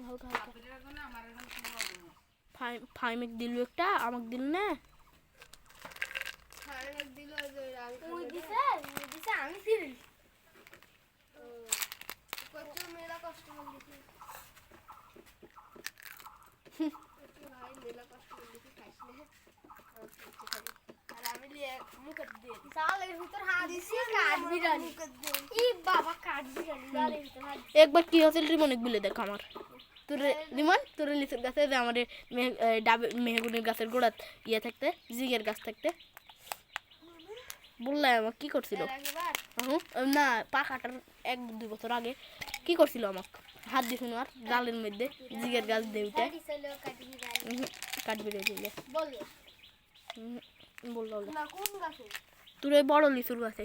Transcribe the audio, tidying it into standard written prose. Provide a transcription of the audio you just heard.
হালকা হালকা ফাইমিক দিল একটা আমাকে দিল না ফাইমিক দিল ওই দিছে আমি দিই কত মেলা কষ্ট করে দিছি ভাই মেলা কষ্ট করে দিছি খাইছ না আর আমি মুখে দিয়ে সালের ভিতর হাত দিছি কাট বিরানি ই বাবা কাট বিরানি সালের ভিতর হাত একবার কি হয়েছিল রিমনিক বলে দেখ আমার তোরে রিমন তোরে লিচুর গাছে যে আমাদের মেহগুনির গাছের গোড়াত ইয়ে থাকতে জিগের গাছ থাকতে বললাম আমাকে কি করছিল না পা কাটার 1-2 বছর আগে কি করছিল আমাকে হাত দিছিল আর গালের মধ্যে জিগের গাছ দিয়ে উঠে কাটবি রে দিলে বলো বললো না কোন গাছে তোর বড় লিচুর গাছে